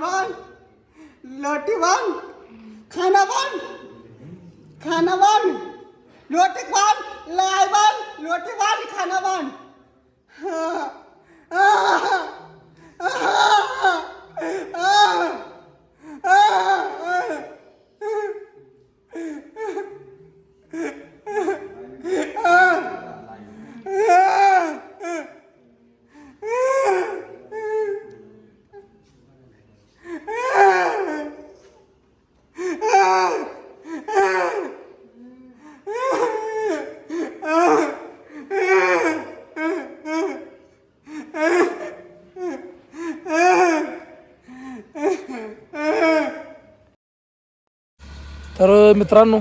बन, लोटी बन, खाना बन, खाना बन, रोटी बन, लाई बन, रोटी बन, खाना बन. तर मित्रांनो,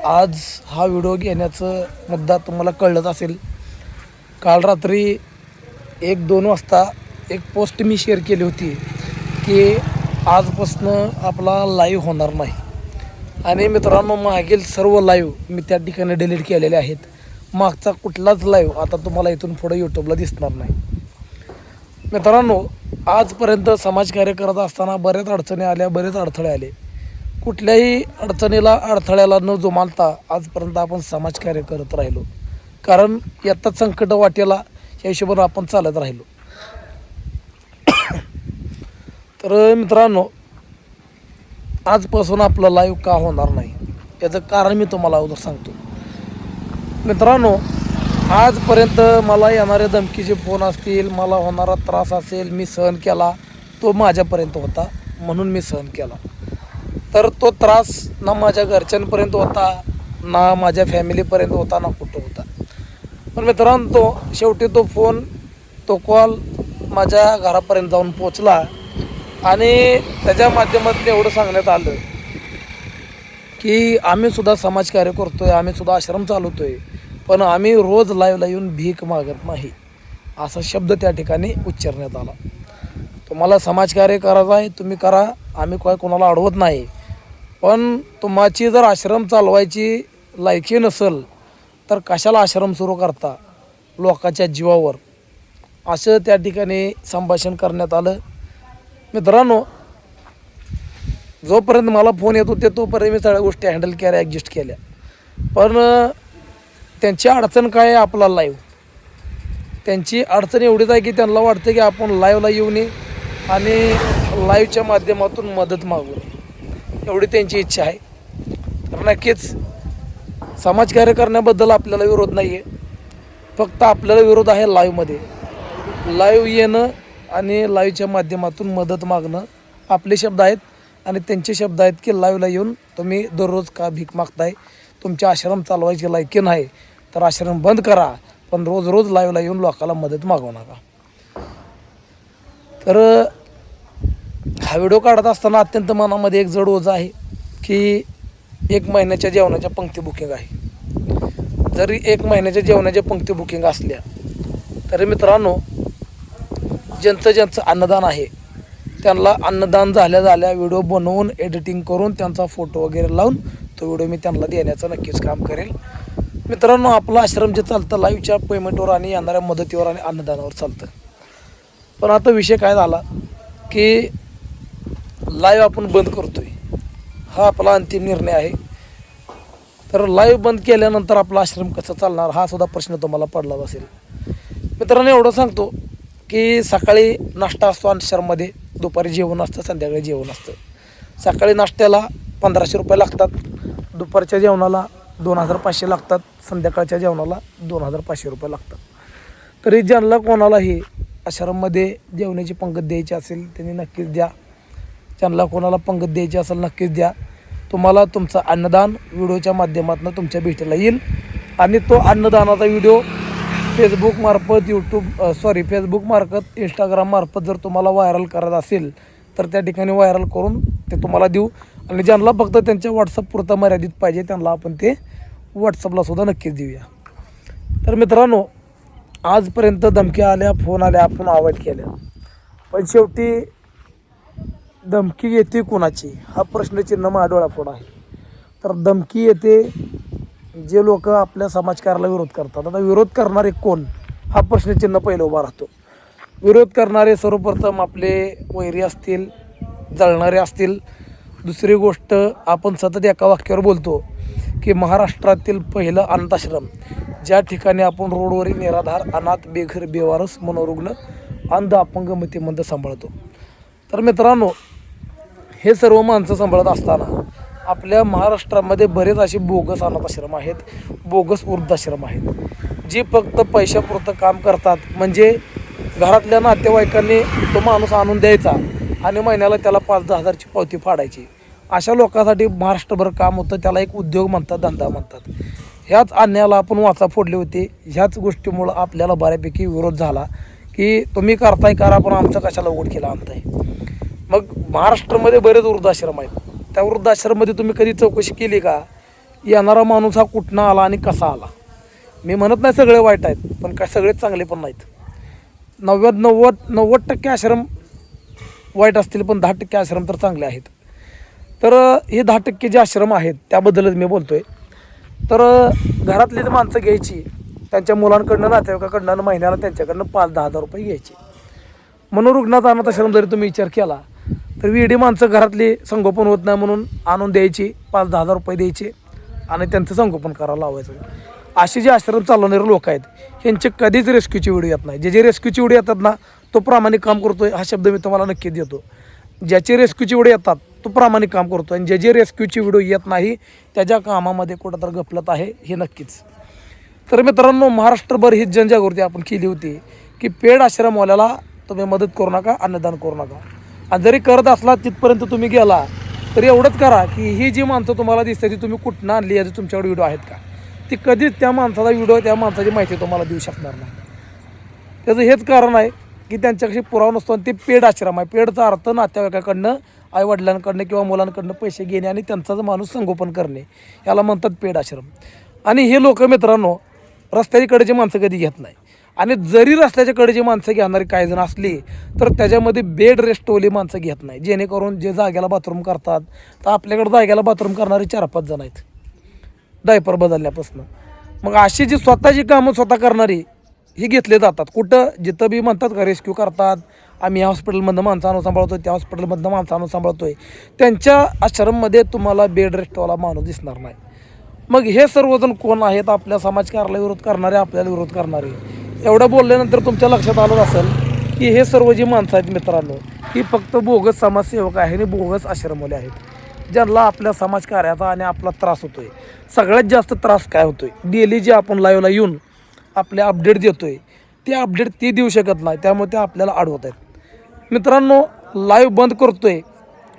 आज हा व्हिडिओ घेण्याचं मुद्दा तुम्हाला कळलंच असेल. काल रात्री 1-2 वाजता एक पोस्ट मी शेअर केली होती की आजपासनं आपला लाईव्ह होणार नाही. आणि मित्रांनो, मागील सर्व लाईव्ह मी त्या ठिकाणी डिलीट केलेले आहेत. मागचा कुठलाच लाईव्ह आता तुम्हाला इथून पुढे यूट्यूबला दिसणार नाही. मित्रांनो, आजपर्यंत समाजकार्य करत असताना बऱ्याच अडचणी आल्या, बरेच अडथळे आले. कुठल्याही अडचणीला अडथळ्याला न जुमानता आजपर्यंत आपण समाजकार्य करत राहिलो. कारण येतात संकट वाटेला या हिशोबाने आपण चालत राहिलो. तर मित्रांनो, आजपासून आपलं लाईव्ह का होणार नाही याचं कारण मी तुम्हाला अगोदर सांगतो. मित्रांनो, आजपर्यंत मला येणारे धमकीचे फोन असतील, मला होणारा त्रास असेल, मी सहन केला. तो माझ्यापर्यंत होता म्हणून मी सहन केला. तर तो त्रास ना माझ्या घरच्यांपर्यंत होता, ना माझ्या फॅमिलीपर्यंत होता, ना कुठं होता. पण मित्रांनो, शेवटी तो फोन, तो कॉल माझ्या घरापर्यंत जाऊन पोचला. आणि त्याच्या माध्यमातून एवढं सांगण्यात आलं की आम्हीसुद्धा समाजकार्य करतो आहे, आम्हीसुद्धा आश्रम चालवतो आहे, पण आम्ही रोज लाईव्हला येऊन भीक मागत नाही, असा शब्द त्या ठिकाणी उच्चारण्यात आला. तुम्हाला समाजकार्य करायचं आहे तुम्ही करा, आम्ही काय कोणाला अडवत नाही. पण तुमची जर आश्रम चालवायची लायकी नसेल तर कशाला आश्रम सुरू करता लोकांच्या जीवावर, असं त्या ठिकाणी संभाषण करण्यात आलं. मित्रांनो, जोपर्यंत मला फोन येत होते तोपर्यंत मी सगळ्या गोष्टी हँडल केल्या, ॲडजस्ट केल्या. पण त्यांची अडचण काय आहे, आपला लाईव्ह. त्यांची अडचण एवढीच आहे की त्यांना वाटतं की आपण लाईव्हला येऊ नये आणि लाईव्हच्या माध्यमातून मदत मागू नये, एवढी त्यांची इच्छा आहे. तर नक्कीच समाजकार्य करण्याबद्दल आपल्याला विरोध नाही आहे. फक्त आपल्याला विरोध आहे लाईव्हमध्ये. लाईव्ह येणं आणि लाईव्हच्या माध्यमातून मदत मागणं आपले शब्द आहेत. आणि त्यांचे शब्द आहेत की लाईव्हला येऊन तुम्ही दररोज का भीक मागताय, तुमच्या आश्रम चालवायची लायकी नाही तर आश्रम बंद करा, पण रोज रोज लाईव्हला येऊन लोकांना मदत मागवू नका. तर हा व्हिडिओ काढत असताना अत्यंत मनामध्ये एक जड ओझं आहे की 1 महिन्याच्या जेवणाच्या पंक्ती बुकिंग आहे. जरी 1 महिन्याच्या जेवणाच्या पंक्ती बुकिंग असल्या तरी मित्रांनो, ज्यांचं अन्नदान आहे त्यांना अन्नदान झाल्या व्हिडिओ बनवून एडिटिंग करून त्यांचा फोटो वगैरे लावून तो व्हिडिओ मी त्यांना देण्याचं नक्कीच काम करेल. मित्रांनो, आपलं आश्रम जे चालतं लाईव्हच्या पेमेंटवर आणि येणाऱ्या मदतीवर आणि अन्नदानावर चालतं. पण आता विषय काय झाला की लाईव्ह आपण बंद करतोय, हा आपला अंतिम निर्णय आहे. तर लाईव्ह बंद केल्यानंतर आपला आश्रम कसं चालणार हा सुद्धा प्रश्न तुम्हाला पडला असेल. मित्रांनो, एवढं सांगतो की सकाळी नाश्ता असतो आश्रममध्ये, दुपारी जेवण असतं, संध्याकाळी जेवण असतं. सकाळी नाश्त्याला 1500 रुपये लागतात, दुपारच्या जेवणाला 2500 लागतात, संध्याकाळच्या जेवणाला 2500 रुपये लागतात. तरी ज्यांना कोणालाही आश्रममध्ये जेवणाची पंगत द्यायची असेल त्यांनी नक्कीच द्या. ज्यांना कोणाला पंगत द्यायची असेल नक्कीच द्या. तुम्हाला तुमचं अन्नदान व्हिडिओच्या माध्यमातून तुमच्या भेटीला येईल. आणि तो अन्नदानाचा व्हिडिओ फेसबुक मार्फत इंस्टाग्राम मार्फत जर तुम्हाला व्हायरल करायचं असेल तर त्या ठिकाणी व्हायरल करून ते तुम्हाला देऊ. आणि ज्यांना फक्त त्यांच्या व्हॉट्सअपपुरतं मर्यादित पाहिजे त्यांना आपण ते व्हॉट्सअपला सुद्धा नक्कीच देऊया. तर मित्रांनो, आजपर्यंत धमक्या आल्या, फोन आल्या, आपण अवॉइड केल्या, पण शेवटी धमकी येते कोणाची हा प्रश्नचिन्ह माझ्या डोळ्यापुढं आहे. तर धमकी येते जे लोक आपल्या समाजकार्याला विरोध करतात. आता विरोध करणारे कोण हा प्रश्नचिन्ह पहिलं उभा राहतो. विरोध करणारे सर्वप्रथम आपले वैरी असतील, जळणारे असतील. दुसरी गोष्ट, आपण सतत एका वाक्यावर बोलतो की महाराष्ट्रातील पहिलं अनाथाश्रम, ज्या ठिकाणी आपण रोडवरील निराधार, अनाथ, बेघर, बेवारस, मनोरुग्ण, अंध, अपंग, मतिमंद सांभाळतो. तर मित्रांनो, हे सर्व माणसं सांभाळत असताना आपल्या महाराष्ट्रामध्ये बरेच असे बोगस अनाथाश्रम आहेत, बोगस वृद्धाश्रम आहेत, जी फक्त पैशापुरतं काम करतात. म्हणजे घरातल्या नातेवाईकांनी तो माणूस आणून द्यायचा आणि महिन्याला त्याला 5-10 हजारची पावती फाडायची. अशा लोकांसाठी महाराष्ट्रभर काम होतं. त्याला एक उद्योग म्हणतात, धंदा म्हणतात. ह्याच अन्यायाला आपण वाचा फोडली होती. ह्याच गोष्टीमुळं आपल्याला बऱ्यापैकी विरोध झाला की तुम्ही करताय करा, पण आमचं कशाला उघड केला आणताय. मग महाराष्ट्रामध्ये बरेच वृद्धाश्रम आहेत. त्या वृद्धाश्रममध्ये तुम्ही कधी चौकशी केली का? येणारा माणूस हा कुठनं आला आणि कसा आला? मी म्हणत नाही सगळे वाईट आहेत, पण काय सगळेच चांगले पण नाहीत. 90% आश्रम वाईट असतील, पण 10% आश्रम तर चांगले आहेत. तर हे 10% जे आश्रम आहेत त्याबद्दलच मी बोलतो आहे. तर घरातली माणसं घ्यायची, त्यांच्या मुलांकडनं, नातेवाईकाकडनं महिन्याला त्यांच्याकडनं 5-10 हजार रुपये घ्यायचे. मनोरुग्णाचा अनाथाश्रम जरी तुम्ही विचार केला तर वेडी माणसं घरातली संगोपन होत नाही म्हणून आणून द्यायची, 5-10 हजार रुपये द्यायचे आणि त्यांचं संगोपन करायला लावायचं. असे जे आश्रम चालवणारे लोक आहेत ह्यांचे कधीच रेस्क्यूची व्हिडिओ येत नाही. जे रेस्क्यूची व्हिडिओ येतात ना, तो प्रामाणिक काम करतोय, हा शब्द मी तुम्हाला नक्की देतो. ज्याचे रेस्क्यूची व्हिडिओ येतात तो प्रामाणिक काम करतो, आणि जे रेस्क्यूची व्हिडिओ येत नाही त्याच्या कामामध्ये कुठंतरी गफलत आहे, हे नक्कीच. तर मित्रांनो, महाराष्ट्रभर ही जनजागृती आपण केली होती की पेड आश्रमवाल्याला तुम्ही मदत करू नका, अन्नदान करू नका. आणि जरी करत असला तिथपर्यंत तुम्ही गेला तर एवढंच करा की ही जी माणसं तुम्हाला दिसते ती तुम्ही कुठनं आणली याचे तुमच्याकडे व्हिडिओ आहेत का? ती कधीच त्या माणसाचा व्हिडिओ, त्या माणसाची माहिती तुम्हाला देऊ शकणार नाही. त्याचं हेच कारण आहे की त्यांच्याकडे पुरावा नसतो आणि ते पेड आश्रम आहे. पेडचा अर्थ नातेवाईकाकडनं, आईवडिलांकडनं किंवा मुलांकडनं पैसे घेणे आणि त्यांचाच माणूस संगोपन करणे, याला म्हणतात पेड आश्रम. आणि हे लोक मित्रांनो रस्त्याच्या कडेची माणसं कधी घेत नाही. आणि जरी रस्त्याच्या कडेची माणसं घेणारी काही जण असली तर त्याच्यामध्ये बेड रेस्टवाली माणसं घेत नाही, जेणेकरून जे जाग्याला बाथरूम करतात. तर आपल्याकडे जाग्याला बाथरूम करणारे 4-5 जण आहेत डायपर बदलण्यापासून. मग अशी जी स्वतःची कामं स्वतः करणारी ही घेतले जातात. कुठं? जिथं बी म्हणतात का रेस्क्यू करतात, आम्ही ह्या हॉस्पिटलमधनं माणसं आणून सांभाळतो, त्या हॉस्पिटलमधनं माणसं आणून सांभाळतो आहे, त्यांच्या आश्रममध्ये तुम्हाला बेड रेस्टवाला माणूस दिसणार नाही. मग हे सर्वजण कोण आहेत? आपल्या समाजकाराला विरोध करणारे, आपल्याला विरोध करणारे. एवढं बोलल्यानंतर तुमच्या लक्षात आलं असेल की हे सर्व जी माणसं आहेत मित्रांनो, ही फक्त बोगस समाजसेवक आहे आणि बोगस आश्रमवाले आहेत, ज्यांना आपल्या समाजकार्याचा आणि आपला त्रास होतो आहे. सगळ्यात जास्त त्रास काय होतो आहे? डेली जे आपण लाईव्हला येऊन आपले अपडेट देतो आहे ते अपडेट ते देऊ शकत नाही, त्यामुळे ते आपल्याला अडवत आहेत. मित्रांनो, लाईव्ह बंद करतो आहे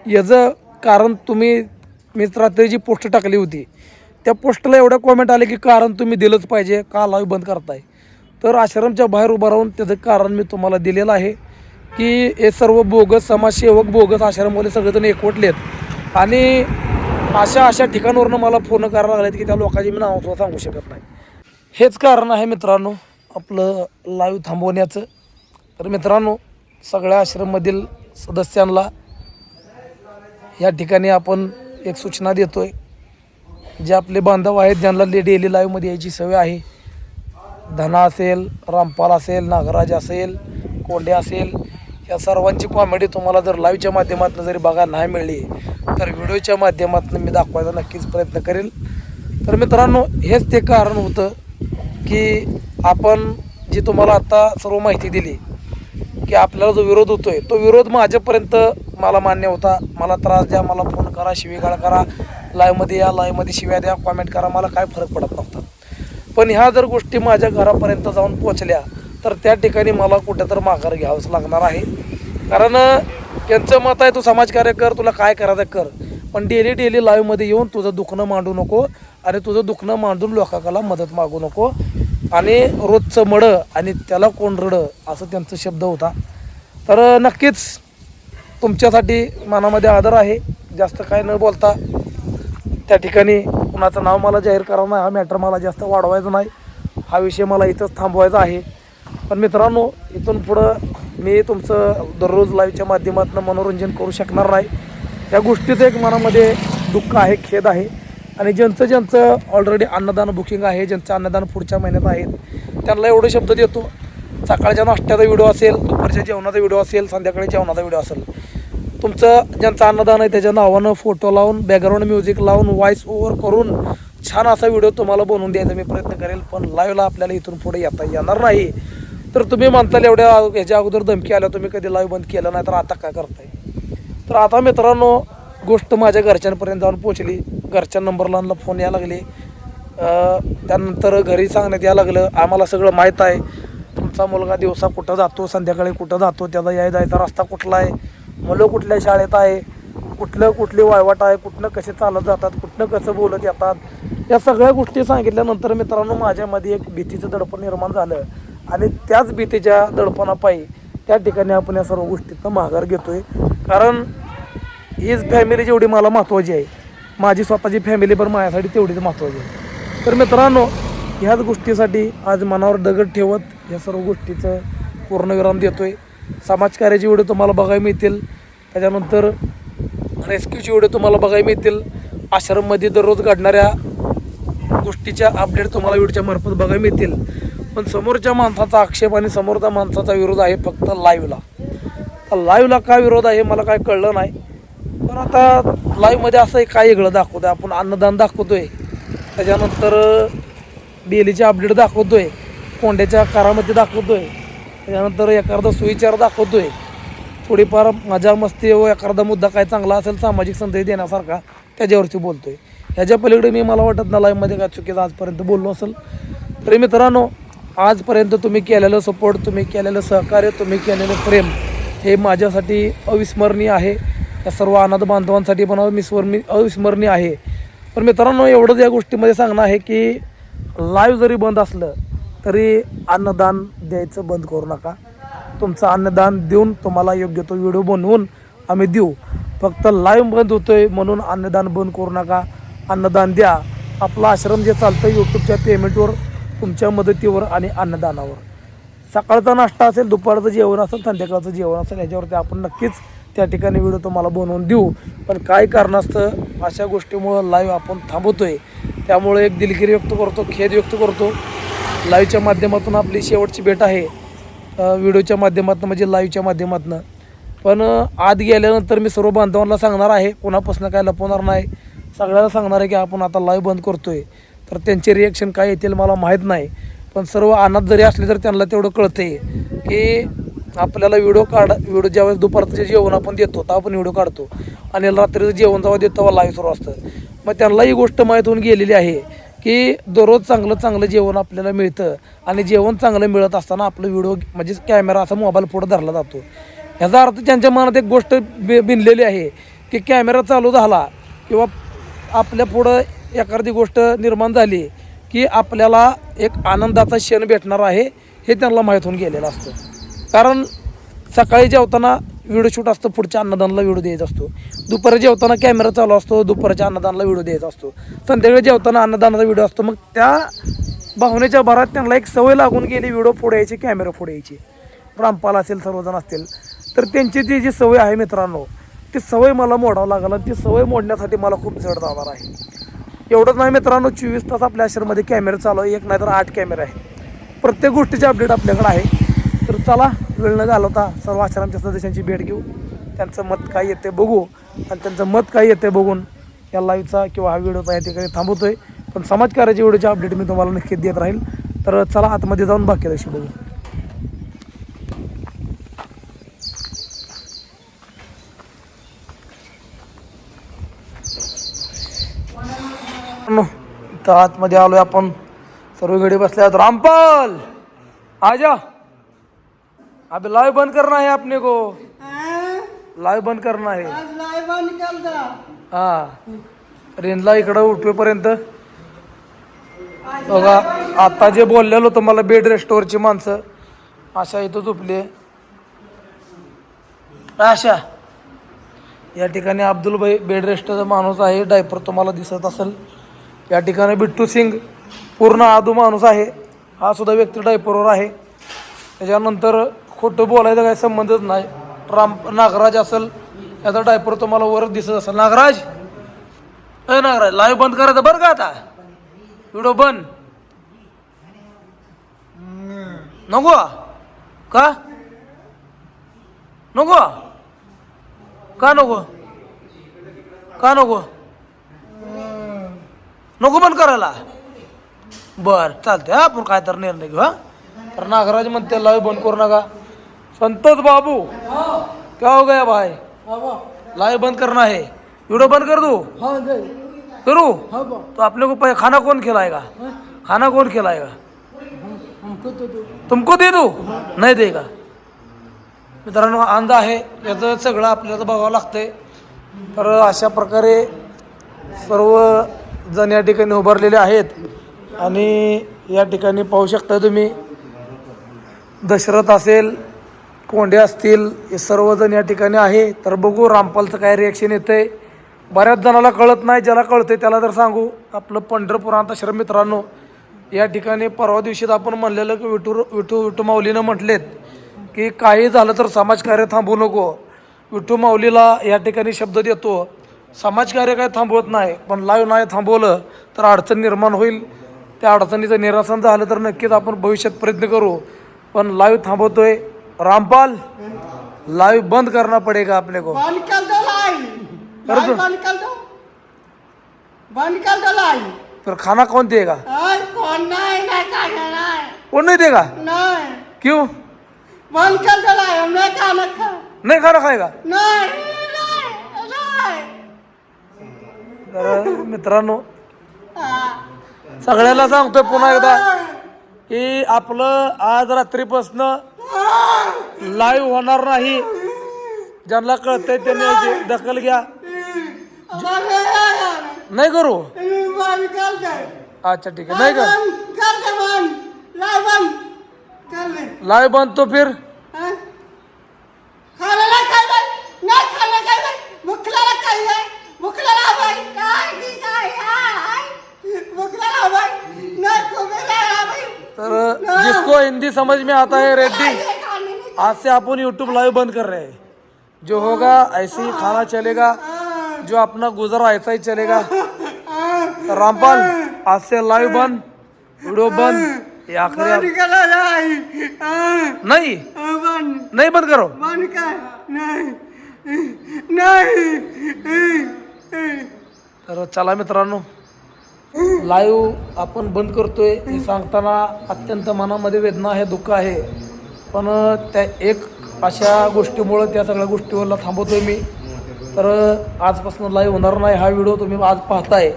याचं कारण मी रात्री जी पोस्ट टाकली होती त्या पोस्टला एवढ्या कॉमेंट आले की कारण तुम्ही दिलंच पाहिजे, का लाईव्ह बंद करताय? तर आश्रमच्या बाहेर उभं राहून त्याचं कारण मी तुम्हाला दिलेलं आहे की हे सर्व बोगस समाजसेवक, बोगस आश्रमवाले सगळेजण एकवटलेत आणि अशा ठिकाणावरून मला फोन करायला लागलेत की त्या लोकांची मी नाव सांगू शकत नाही. हेच कारण आहे मित्रांनो आपलं लाईव्ह थांबवण्याचं. तर मित्रांनो, सगळ्या आश्रममधील सदस्यांना या ठिकाणी आपण एक सूचना देतो आहे. जे आपले बांधव आहेत ज्यांना डेली लाईव्हमध्ये यायची सवय आहे, धना असेल, रामपाल असेल, नागराज असेल, कोंडे असेल, या सर्वांची कॉमेडी तुम्हाला जर लाईव्हच्या माध्यमातून जरी बघायला नाही मिळली तर व्हिडिओच्या माध्यमातून मी दाखवायचा नक्कीच प्रयत्न करेल. तर मित्रांनो, हेच ते कारण होतं की आपण जी तुम्हाला आता सर्व माहिती दिली की आपल्याला जो विरोध होतो आहे तो विरोध माझ्यापर्यंत मला मान्य होता. मला त्रास द्या, मला फोन करा, शिवीगाळ करा, लाईव्हमध्ये या, लाईव्हमध्ये शिव्या द्या, कॉमेंट करा, मला काय फरक पडत नव्हता. पण ह्या जर गोष्टी माझ्या घरापर्यंत जाऊन पोचल्या तर त्या ठिकाणी मला कुठेतरी माघार घ्यावंच लागणार आहे. कारण त्यांचं मत आहे तू समाजकार्य कर, तुला काय करायचं कर, पण डेली लाईव्हमध्ये येऊन तुझं दुखणं मांडू नको आणि तुझं दुखणं मांडून लोकांना मदत मागू नको. आणि रोजचं मडं आणि त्याला कोण रडं असं त्यांचा शब्द होता. तर नक्कीच तुमच्यासाठी मनामध्ये आदर आहे. जास्त काय न बोलता त्या ठिकाणी कुणाचं नाव मला जाहीर करावं नाही, हा मॅटर मला जास्त वाढवायचा नाही, हा विषय मला इथंच थांबवायचा आहे. पण मित्रांनो, इथून पुढं मी तुमचं दररोज लाईव्हच्या माध्यमातून मनोरंजन करू शकणार नाही. या गोष्टीचं एक मनामध्ये दुःख आहे, खेद आहे. आणि ज्यांचं ऑलरेडी अन्नदान बुकिंग आहे, ज्यांचं अन्नदान पुढच्या महिन्यात आहेत, त्यांना एवढे शब्द देतो, सकाळच्या नाश्त्याचा व्हिडिओ असेल, दुपारच्या जेवणाचा व्हिडिओ असेल, संध्याकाळी जेवणाचा व्हिडिओ असेल, तुमचं ज्यांचं अन्नदान आहे त्याच्या नावानं फोटो लावून बॅकग्राऊंड म्युझिक लावून व्हॉइस ओव्हर करून छान असा व्हिडिओ तुम्हाला बनवून द्यायचा मी प्रयत्न करेल. पण लाईव्हला आपल्याला इथून पुढे येता येणार नाही. तर तुम्ही म्हणताल एवढ्या ह्याच्या अगोदर धमकी आल्या तुम्ही कधी लाईव्ह बंद केलं नाही तर आता काय करताय. तर आता मित्रांनो गोष्ट माझ्या घरच्यांपर्यंत जाऊन पोचली. घरच्या नंबरला फोन यायला लागले. त्यानंतर घरी सांगण्यात यायला लागलं आम्हाला सगळं माहीत आहे. तुमचा मुलगा दिवसा कुठं जातो, संध्याकाळी कुठं जातो, त्याचा याय जायचा रस्ता कुठला आहे, मुलं कुठल्या शाळेत आहे, कुठली वायवाट आहे, कुठनं कसे चालत जातात, कुठनं कसं बोलत येतात, या सगळ्या गोष्टी सांगितल्यानंतर मित्रांनो माझ्यामध्ये एक भीतीचं दडपण निर्माण झालं. आणि त्याच भीतीच्या दडपणापायी त्या ठिकाणी आपण या सर्व गोष्टीतनं माघार घेतोय. कारण हीच फॅमिली जेवढी मला महत्त्वाची आहे, माझी स्वतःची फॅमिली पण माझ्यासाठी तेवढीच महत्त्वाची आहे. तर मित्रांनो ह्याच गोष्टीसाठी आज मनावर दगड ठेवत या सर्व गोष्टीचं पूर्णविराम देतोय. समाजकार्याची व्हिडिओ तुम्हाला बघायला मिळतील, त्याच्यानंतर रेस्क्यूची व्हिडिओ तुम्हाला बघायला मिळतील, आश्रममध्ये दररोज घडणाऱ्या गोष्टीच्या अपडेट तुम्हाला व्हिडिओच्या मार्फत बघायला मिळतील. पण समोरच्या माणसाचा आक्षेप आणि समोरच्या माणसाचा विरोध आहे फक्त लाईव्हला. तर लाईव्हला काय विरोध आहे मला काय कळलं नाही. पण आता लाईव्हमध्ये असं काय वेगळं दाखवतोय आपण, अन्नदान दाखवतोय, त्याच्यानंतर डेलीचे अपडेट दाखवतोय, कोंड्याच्या करामती दाखवतोय, त्याच्यानंतर एखादा सुविचार दाखवतोय, थोडीफार मजा मस्ती व एखादा मुद्दा काय चांगला असेल सामाजिक संदेश देण्यासारखा त्याच्यावरती बोलतोय. ह्याच्या पलीकडे मी मला वाटत ना लाईव्हमध्ये काय चुकीचं आजपर्यंत बोललो असेल. तरी मित्रांनो आजपर्यंत तुम्ही केलेलं सपोर्ट, तुम्ही केलेलं सहकार्य, तुम्ही केलेलं प्रेम हे माझ्यासाठी अविस्मरणीय आहे. या सर्व अनाथ बांधवांसाठी पण अविस्मरणीय आहे. पण मित्रांनो एवढंच या गोष्टीमध्ये सांगणं आहे की लाईव्ह जरी बंद असलं तरी अन्नदान द्यायचं बंद करू नका. तुमचं अन्नदान देऊन तुम्हाला योग्य तो व्हिडिओ बनवून आम्ही देऊ. फक्त लाईव्ह बंद होतोय म्हणून अन्नदान बंद करू नका. अन्नदान द्या. आपला आश्रम जे चालतं यूट्यूबच्या पेमेंटवर, तुमच्या मदतीवर आणि अन्नदानावर. सकाळचा नाश्ता असेल, दुपारचं जेवण असेल, संध्याकाळचं जेवण असेल, याच्यावरती आपण नक्कीच त्या ठिकाणी व्हिडिओ तुम्हाला बनवून देऊ. पण काय कारणास्तव अशा गोष्टीमुळं लाईव्ह आपण थांबवतोय. त्यामुळे एक दिलगिरी व्यक्त करतो, खेद व्यक्त करतो. लाईव्हच्या माध्यमातून आपली शेवटची भेट आहे, व्हिडिओच्या माध्यमातून म्हणजे लाईव्हच्या माध्यमातून. पण आत गेल्यानंतर मी सर्व बांधवांना सांगणार आहे, कोणापासून काय लपवणार नाही, सगळ्यांना सांगणार आहे की आपण आता लाईव्ह बंद करतोय. तर त्यांचे रिॲक्शन काय येतील मला माहीत नाही. पण सर्व अनाथ जरी असले तर त्यांना तेवढं कळतं आहे की आपल्याला व्हिडिओ ज्यावेळेस दुपारचं जेवण आपण देतो तेव्हा आपण व्हिडिओ काढतो आणि रात्रीचं जेवण जेव्हा देतो तेव्हा लाईव्ह सुरू असतं. मग त्यांना ही गोष्ट माहीत होऊन गेलेली आहे की दररोज चांगलं जेवण आपल्याला मिळतं आणि जेवण चांगलं मिळत असताना आपलं व्हिडिओ म्हणजे कॅमेरा असा मोबाईल पुढं धरला जातो. ह्याचा अर्थ त्यांच्या मनात एक गोष्ट बिनलेली आहे की कॅमेरा चालू झाला किंवा आपल्या पुढं एखादी गोष्ट निर्माण झाली की आपल्याला एक आनंदाचा क्षण भेटणार आहे हे त्यांना माहीत होऊन गेलेलं असतं. कारण सकाळी जेवताना व्हिडिओ शूट असतो, पुढच्या अन्नदानाला व्हिडिओ द्यायचा असतो, दुपारी जेवताना कॅमेरा चालू असतो, दुपारच्या अन्नदानाला व्हिडिओ द्यायचा असतो, संध्याकाळी जेवताना अन्नदानाचा व्हिडिओ असतो. मग त्या भावनेच्या भरात त्यांना एक सवय लागून गेली व्हिडिओ पुढे यायची, कॅमेरा पुढे यायची. रामपाल असेल, सर्वजण असतील, तर त्यांची जी सवय आहे मित्रांनो ती सवय मला मोडावं लागलं. ती सवय मोडण्यासाठी मला खूप जड जाणार आहे. एवढंच नाही मित्रांनो, 24 तास आपल्या आश्रममध्ये कॅमेरा चालू आहे, एक नाही तर 8 कॅमेरा आहे. प्रत्येक गोष्टीचे अपडेट आपल्याकडे आहे. तर चला वेळ न घालवता सर्व आश्रमच्या सदस्यांची भेट घेऊ, त्यांचं मत काय येते बघू आणि त्यांचं मत काय येते बघून या लाईव्हचा किंवा हा व्हिडिओचा या ठिकाणी थांबवतोय. पण समाजकार्याच्या व्हिडिओचे अपडेट मी तुम्हाला नक्कीच देत राहील. तर चला आतमध्ये जाऊन बाकी तशी बघू. तर आतमध्ये आलोय आपण, सर्व घडी बसल्यात. रामपाल आजा, अभी लाइव बंद करना है अपने को, लाइव बंद करना है. आज लाईव्ह बंद केलता. हा रेंजला इकडं उठवेपर्यंत बघा. आता जे बोललेलो तुम्हाला बेड रेस्टोरची माणसं आशा इथं झोपली आहे. आशा या ठिकाणी अब्दुल भाई बेड रेस्टचा माणूस आहे, डायपर तुम्हाला दिसत असेल. या ठिकाणी बिट्टू सिंग पूर्ण आदू माणूस आहे, हा सुद्धा व्यक्ती डायपरवर आहे. त्याच्यानंतर खोटं बोलायचं काही संबंधच नाही. नागराज असेल, याचा डायपर तुम्हाला वरच दिसत असेल. नागराज, नागराज लाईव्ह बंद करायचं बरं का, आता व्हिडिओ बंद नको का, नको का नको का नको नको बंद करायला बर चालते हा आपण काय तर निर्णय घेऊ हा तर नागराज म्हणते लाईव्ह बंद करू नका संतोष बाबू क्या हो गया भाई लाइव बंद करना है वीडियो बंद कर दो करूँ तो आपने को खाना कौन खिलाएगा खाना कौन खिलाएगा तुमको दे दो नाही देगा मित्रांनो अंध आहे याचं सगळं आपल्याला बघावं लागतंय तर अशा प्रकारे सर्व जण या ठिकाणी उभारलेले आहेत आणि या ठिकाणी पाहू शकता तुम्ही दशरथ असेल कोंडे असतील हे सर्वजण या ठिकाणी आहे तर बघू रामपालचं काय रिॲक्शन येतंय बऱ्याच जणाला कळत नाही ज्याला कळतंय त्याला तर सांगू आपलं पंढरपूर अंताश्रम मित्रांनो या ठिकाणी परवा दिवशीच आपण म्हणलेलं की विठू माऊलीनं म्हटलेत की काही झालं तर समाजकार्य थांबवू नको विठू माऊलीला या ठिकाणी शब्द देतो समाजकार्य काय थांबवत नाही पण लाईव्ह नाही थांबवलं तर अडचण निर्माण होईल त्या अडचणीचं निरासन झालं तर नक्कीच आपण भविष्यात प्रयत्न करू पण लाईव्ह थांबवतोय रामपाल लाइव बंद करना पड़ेगा अपने को बंद कर दो लाइव बंद कर दो बंद कर दो लाइव फिर खाना कौन देगा कौन नहीं खाना नहीं कौन नहीं देगा नहीं क्यों बंद कर दो लाइव मैं खाना खा नहीं खाना खाएगा नहीं नहीं नहीं तर मित्रांनो सगळ्याला सांगतोय पुन्हा एकदा की आपलं आज रात्रीपासून लाईव्ह होणार नाही ज्यांना कळतंय त्यांनी याची दखल घ्या नाही करू अच्छा ठीक है नहीं कर लाइव बंद तो फिर तर जिसको हिंदी समझ में आता है रेड्डी आज से अपन यूट्यूब लाइव बंद कर रहे हैं जो होगा ऐसे ही खाना चलेगा जो अपना गुजरा ऐसा ही चलेगा तो रामपाल आज से लाइव बंद वीडियो बंद ये आखिरी नहीं नहीं बंद करो तर चला मित्रांनो लाईव्ह आपण बंद करतोय हे सांगताना अत्यंत मनामध्ये वेदना आहे दुःख आहे पण त्या एक अशा गोष्टीमुळं त्या सगळ्या गोष्टीवरला थांबवतोय मी तर आजपासून लाईव्ह होणार नाही हा व्हिडिओ तुम्ही आज पाहताय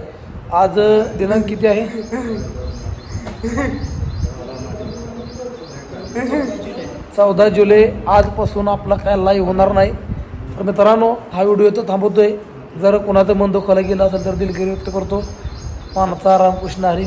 आज दिनांक किती आहे 14 जुलै आजपासून आपला काय लाईव्ह होणार नाही तर मित्रांनो हा व्हिडिओ इथं थांबवतोय जर कोणाचं मन दुखायला गेलं असेल तर दिलगिरी व्यक्त करतो मानचा रामकृष्ण हरी